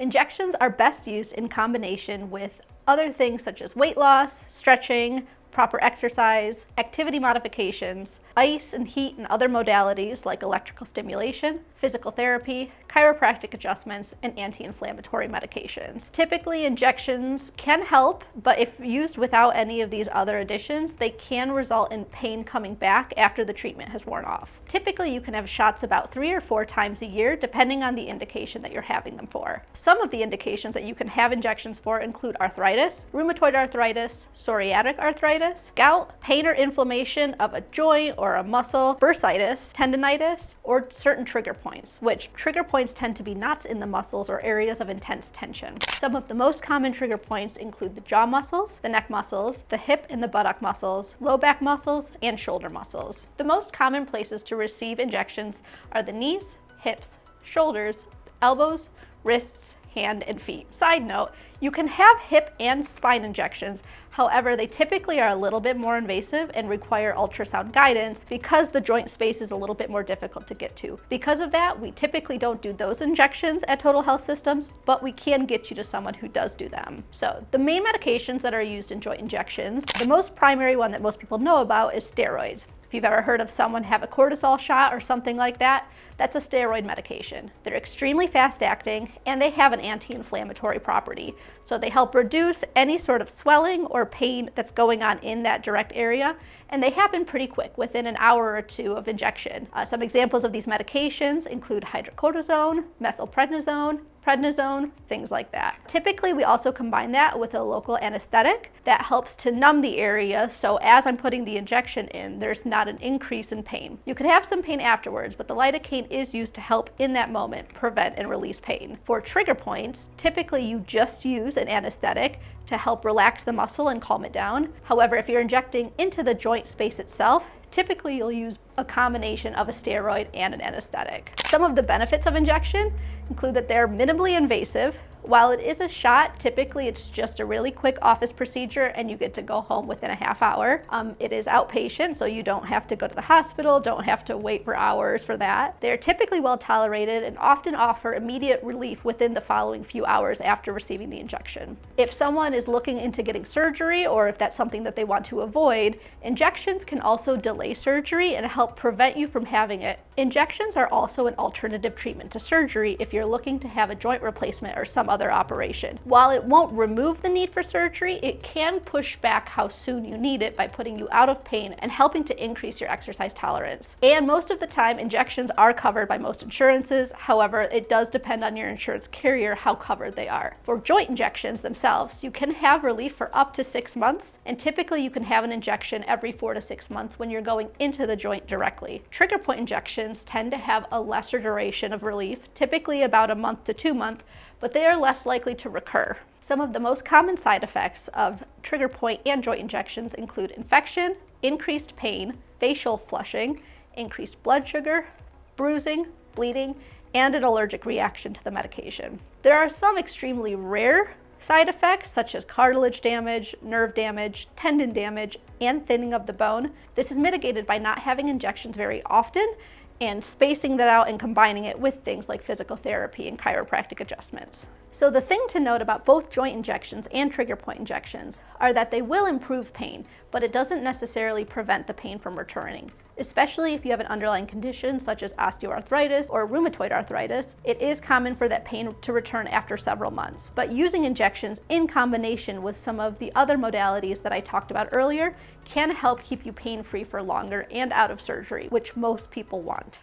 Injections are best used in combination with other things such as weight loss, stretching, proper exercise, activity modifications, ice and heat and other modalities like electrical stimulation, physical therapy, chiropractic adjustments, and anti-inflammatory medications. Typically, injections can help, but if used without any of these other additions, they can result in pain coming back after the treatment has worn off. Typically, you can have shots about 3 or 4 times a year, depending on the indication that you're having them for. Some of the indications that you can have injections for include arthritis, rheumatoid arthritis, psoriatic arthritis, gout, pain or inflammation of a joint or a muscle, bursitis, tendinitis, or certain trigger points, which trigger points tend to be knots in the muscles or areas of intense tension. Some of the most common trigger points include the jaw muscles, the neck muscles, the hip and the buttock muscles, low back muscles, and shoulder muscles. The most common places to receive injections are the knees, hips, shoulders, elbows, wrists, hand, and feet. Side note, you can have hip and spine injections. However, they typically are a little bit more invasive and require ultrasound guidance because the joint space is a little bit more difficult to get to. Because of that, we typically don't do those injections at Total Health Systems, but we can get you to someone who does do them. So the main medications that are used in joint injections, the most primary one that most people know about is steroids. If you've ever heard of someone have a cortisol shot or something like that, that's a steroid medication. They're extremely fast acting and they have an anti-inflammatory property. So they help reduce any sort of swelling or pain that's going on in that direct area, and they happen pretty quick, within an hour or 2 of injection. Some examples of these medications include hydrocortisone, methylprednisone, prednisone, things like that. Typically, we also combine that with a local anesthetic that helps to numb the area, so as I'm putting the injection in, there's not an increase in pain. You can have some pain afterwards, but the lidocaine is used to help in that moment prevent and release pain. For trigger points, typically you just use an anesthetic to help relax the muscle and calm it down. However, if you're injecting into the joint space itself, typically you'll use a combination of a steroid and an anesthetic. Some of the benefits of injection include that they're minimally invasive. While it is a shot, typically it's just a really quick office procedure and you get to go home within a half hour. It is outpatient, so you don't have to go to the hospital, don't have to wait for hours for that. They're typically well tolerated and often offer immediate relief within the following few hours after receiving the injection. If someone is looking into getting surgery, or if that's something that they want to avoid, injections can also delay surgery and help prevent you from having it. Injections are also an alternative treatment to surgery if you're looking to have a joint replacement or some other operation. While it won't remove the need for surgery, it can push back how soon you need it by putting you out of pain and helping to increase your exercise tolerance. And most of the time, injections are covered by most insurances. However, it does depend on your insurance carrier how covered they are. For joint injections themselves, you can have relief for up to 6 months, and typically you can have an injection every 4 to 6 months when you're going into the joint directly. Trigger point injections tend to have a lesser duration of relief, typically about a month to 2 months, but they are less likely to recur. Some of the most common side effects of trigger point and joint injections include infection, increased pain, facial flushing, increased blood sugar, bruising, bleeding, and an allergic reaction to the medication. There are some extremely rare side effects such as cartilage damage, nerve damage, tendon damage, and thinning of the bone. This is mitigated by not having injections very often and spacing that out and combining it with things like physical therapy and chiropractic adjustments. So the thing to note about both joint injections and trigger point injections are that they will improve pain, but it doesn't necessarily prevent the pain from returning. Especially if you have an underlying condition such as osteoarthritis or rheumatoid arthritis, it is common for that pain to return after several months. But using injections in combination with some of the other modalities that I talked about earlier can help keep you pain-free for longer and out of surgery, which most people want.